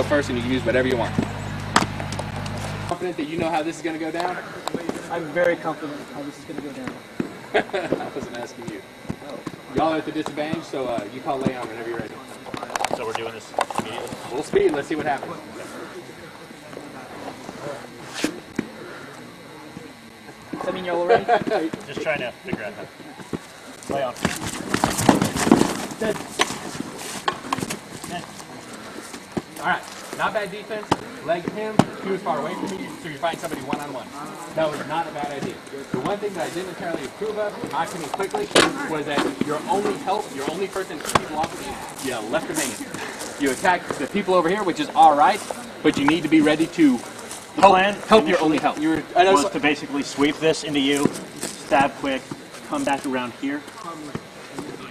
first and you can use whatever you want. Confident that you know how this is going to go down? I'm very confident how this is going to go down. I wasn't asking you. Y'all are at the disadvantage, so you call lay on whenever you're ready. So we're doing this immediately? Full speed, let's see what happens. Does that mean you're all ready? Just trying to figure out how. Lay on. Dead. Alright, not bad defense. Leg him, he was far away from you, so you're fighting somebody one-on-one. That was not a bad idea. The one thing that I didn't entirely approve of, in my opinion quickly, was that your only help, your only person to keep people off of you, you left them hanging. You attack the people over here, which is alright, but you need to be ready to help your only help. Was to basically sweep this into you, stab quick, come back around here,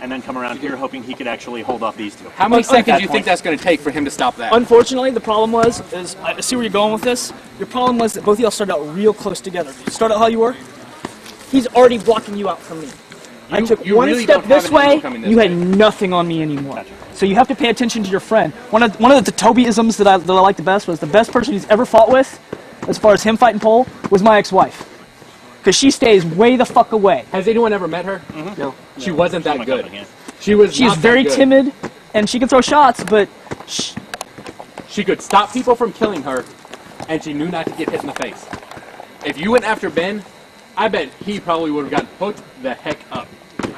and then come around here hoping he could actually hold off these two. How many seconds do you think that's going to take for him to stop that? Unfortunately, the problem is I see where you're going with this. Your problem was that both of y'all started out real close together. You start out how you were. He's already blocking you out from me. I took one really step this way, you had way. nothing on me anymore. Gotcha. So you have to pay attention to your friend. One of the Tobyisms that I liked the best was the best person he's ever fought with, as far as him fighting pole, was my ex-wife. Because she stays way the fuck away. Has anyone ever met her? Mm-hmm. No. She wasn't that good. She's very timid, and she can throw shots, but she could stop people from killing her, and she knew not to get hit in the face. If you went after Ben, I bet he probably would have gotten hooked the heck up.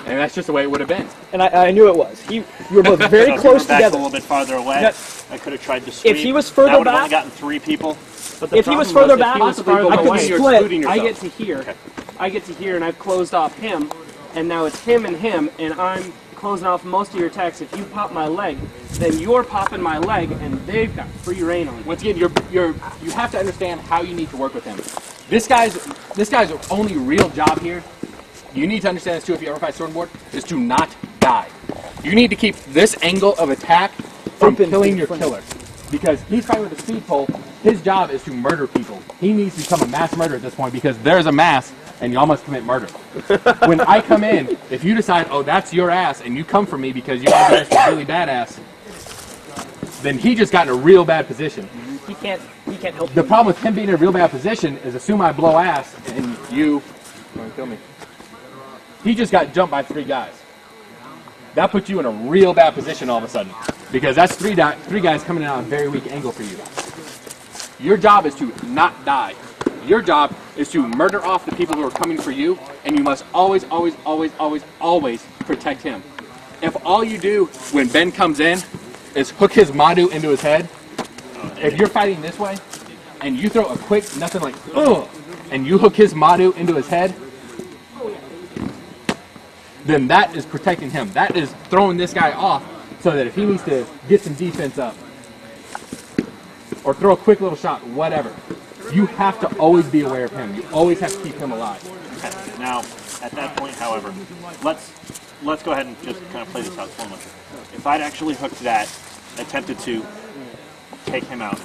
And that's just the way it would have been. And I knew it was. You were both very So close if we were back together. a little bit farther away. Yep. I could have tried to sweep. If he was further that would have back, only gotten 3 people. But the if he was problem further if back, he was farther I could away, split. I get to here. Okay. I get to here, and I've closed off him, and now it's him, and I'm closing off most of your attacks. If you pop my leg, then you're popping my leg, and they've got free reign on you. Once again, you have to understand how you need to work with him. This guy's only real job here, you need to understand this too if you ever fight sword and board, is to not die. You need to keep this angle of attack from killing your killer. Because he's fighting with a speed pole, his job is to murder people. He needs to become a mass murderer at this point because there's a mass and y'all must commit murder. When I come in, if you decide, oh, that's your ass, and you come for me because you want to be really badass, then he just got in a real bad position. He can't help The you. problem with him being in a real bad position is assume I blow ass and you want to kill me. He just got jumped by 3 guys. That puts you in a real bad position all of a sudden. Because that's three guys coming in on a very weak angle for you. Your job is to not die. Your job is to murder off the people who are coming for you, and you must always, always, always, always, always protect him. If all you do when Ben comes in is hook his Madu into his head, if you're fighting this way, and you throw a quick, nothing like, ugh, and you hook his Madu into his head, then that is protecting him. That is throwing this guy off so that if he needs to get some defense up or throw a quick little shot, whatever, you have to always be aware of him. You always have to keep him alive. Okay. Now, at that point, however, let's go ahead and just kind of play this out slowly. If I'd actually hooked that, attempted to take him out,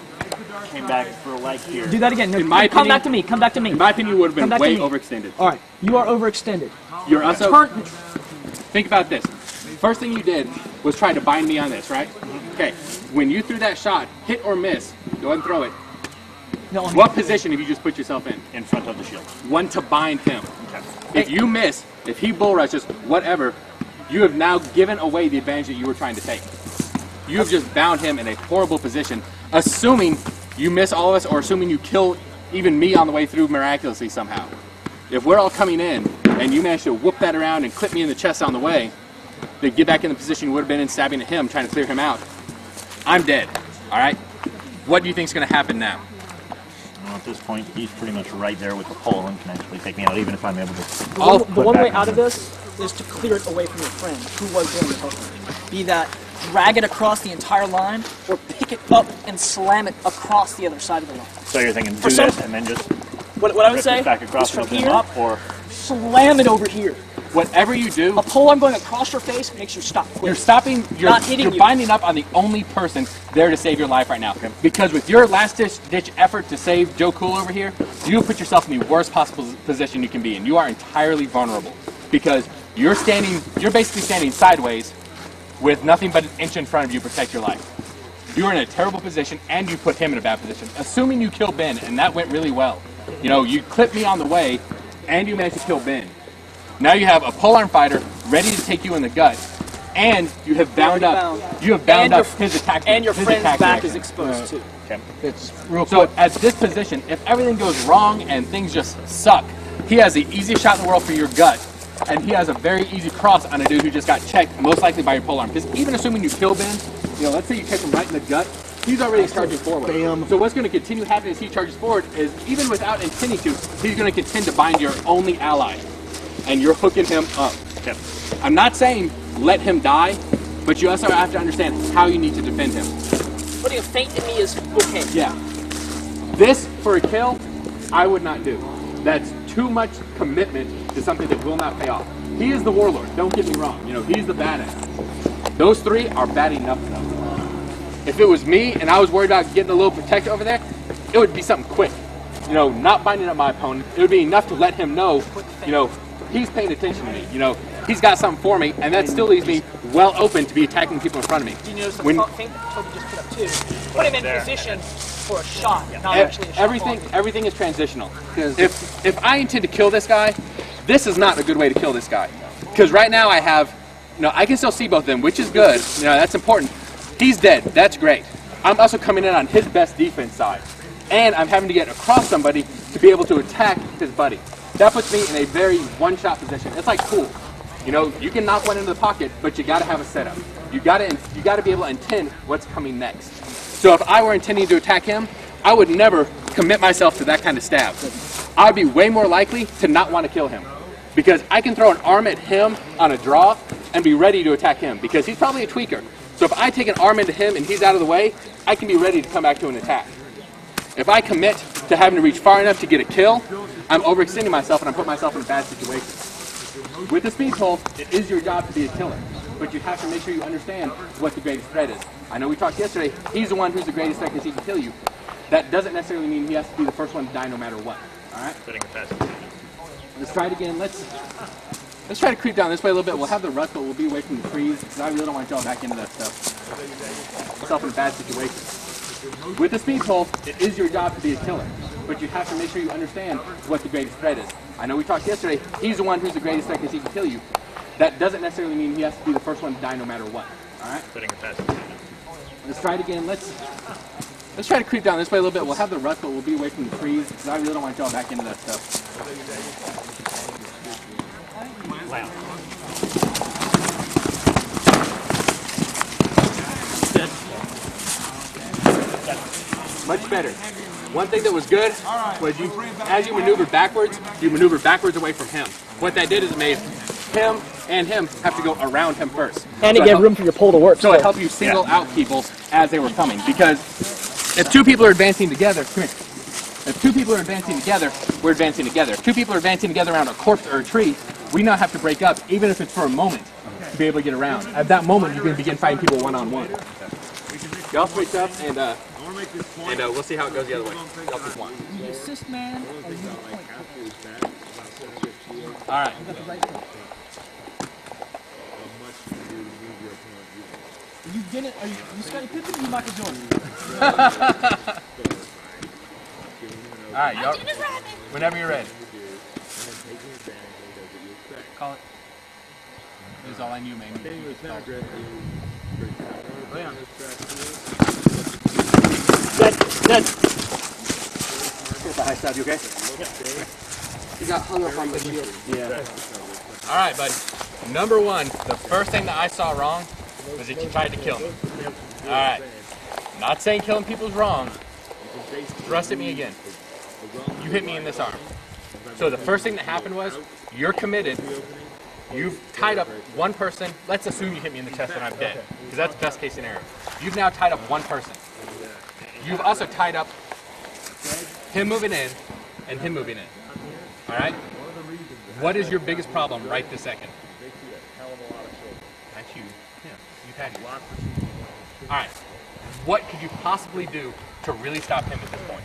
came back for a leg here. Do that again. No, In my come opinion- back to me. Come back to me. In my opinion, you would have Come been back to way me. overextended. All right. You are overextended. You're also, think about this. First thing you did was try to bind me on this, right? Okay. When you threw that shot, hit or miss, go ahead and throw it. No, What position have you just put yourself in? In front of the shield. One to bind him. Okay. If you miss, if he bull rushes, whatever, you have now given away the advantage that you were trying to take. You have just bound him in a horrible position, assuming you miss all of us or assuming you kill even me on the way through miraculously somehow. If we're all coming in and you manage to whoop that around and clip me in the chest on the way, then get back in the position you would have been in stabbing at him, trying to clear him out, I'm dead. All right? What do you think is going to happen now? Well, at this point, he's pretty much right there with the pole and can actually take me out, even if I'm able to. The one way out of this is to clear it away from your friend, who was doing the hooking. Be that drag it across the entire line, or pick it up and slam it across the other side of the line. So you're thinking do For some- this and then just What I would rip say this back is across from and open here, him up, or slam it over here. Whatever you do, A pole arm going across your face makes you stop quick. you're stopping, Not hitting you're you. binding up on the only person there to save your life right now. Because with your last ditch effort to save Joe Cool over here, you have put yourself in the worst possible position you can be in. You are entirely vulnerable. Because you're basically standing sideways with nothing but an inch in front of you to protect your life. you were in a terrible position and you put him in a bad position. Assuming you kill Ben, and that went really well. You know, you clipped me on the way and you managed to kill Ben. Now you have a polearm fighter ready to take you in the gut, and you have bound up his attack. And your his friend's attack back reaction. is exposed too. It's real. So at this position, if everything goes wrong and things just suck, he has the easiest shot in the world for your gut, and he has a very easy cross on a dude who just got checked, most likely by your polearm. Because even assuming you kill Ben, you know, let's say you catch him right in the gut, he's already charging forward. Bam. So what's going to continue happening as he charges forward is, even without intending to, he's going to contend to bind your only ally, and you're hooking him up. Yep. I'm not saying let him die, but you also have to understand how you need to defend him. Putting a feint in me is okay. Yeah. This, for a kill, I would not do. That's too much commitment to something that will not pay off. He is the warlord, don't get me wrong. You know, he's the badass. Those three are bad enough though. If it was me and I was worried about getting a little protector over there, it would be something quick. You know, not binding up my opponent. It would be enough to let him know, you know, he's paying attention to me. You know, he's got something for me, and that still leaves me well open to be attacking people in front of me. Do you notice the feint that Toby just put up too? Put him in position for a shot, not actually a shot. Everything is transitional. If I intend to kill this guy, this is not a good way to kill this guy. Because right now I have, you know, I can still see both of them, which is good. You know, that's important. He's dead. That's great. I'm also coming in on his best defense side, and I'm having to get across somebody to be able to attack his buddy. That puts me in a very one-shot position. It's like pool. You know, you can knock one into the pocket, but you got to have a setup. You got to be able to intend what's coming next. So if I were intending to attack him, I would never commit myself to that kind of stab. I'd be way more likely to not want to kill him, because I can throw an arm at him on a draw and be ready to attack him, because he's probably a tweaker. So if I take an arm into him and he's out of the way, I can be ready to come back to an attack. If I commit to having to reach far enough to get a kill, I'm overextending myself and I'm putting myself in a bad situation. With the speed pole, it is your job to be a killer, but you have to make sure you understand what the greatest threat is. I know we talked yesterday, he's the one who's the greatest threat because he can kill you. That doesn't necessarily mean he has to be the first one to die no matter what. All right? Let's try it again. Let's try to creep down this way a little bit. We'll have the rut, but we'll be away from the trees, because I really don't want y'all back into that stuff. Yourself in a bad situation. With the speed pole, it is your job to be a killer, but you have to make sure you understand what the greatest threat is. I know we talked yesterday, he's the one who's the greatest threat because he can kill you. That doesn't necessarily mean he has to be the first one to die no matter what. All right? Let's try it again. Let's try to creep down this way a little bit. We'll have the rut, but we'll be away from the trees, because I really don't want y'all back into that stuff. Wow. Much better. One thing that was good was as you maneuvered backwards, you maneuvered backwards away from him. What that did is it made him and him have to go around him first. And it gave room for your pole to work. So it helped you single out people as they were coming. Because if two people are advancing together, come here. If two people are advancing together, we're advancing together. If two people are advancing together around a corpse or a tree, we now have to break up, even if it's for a moment, to be able to get around. At that moment, you can begin fighting people one-on-one. Y'all switch up, and we'll see how it goes the other way. Y'all pick one. You assist man, and you point. All right. You get it? Are you Scottie Pippen or you Michael Jordan? All right, y'all. Whenever you're ready. Call it. This is all I knew, man. Good. Here's the high stab. You okay? You got hung up on the shield. Yeah. All right, buddy. Number one, the first thing that I saw wrong was that you tried to kill me. All right. Not saying killing people is wrong. Thrust at me again. You hit me in this arm. So the first thing that happened was you're committed. You've tied up one person. Let's assume you hit me in the chest and I'm dead, because that's best case scenario. You've now tied up one person. You've also tied up him moving in and him moving in. All right? What is your biggest problem right this second? That's you. Yeah, you've had you. All right. What could you possibly do to really stop him at this point?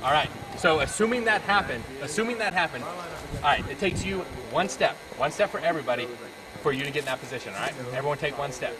All right. So assuming that happened, all right, it takes you one step for everybody for you to get in that position, all right? Everyone take one step.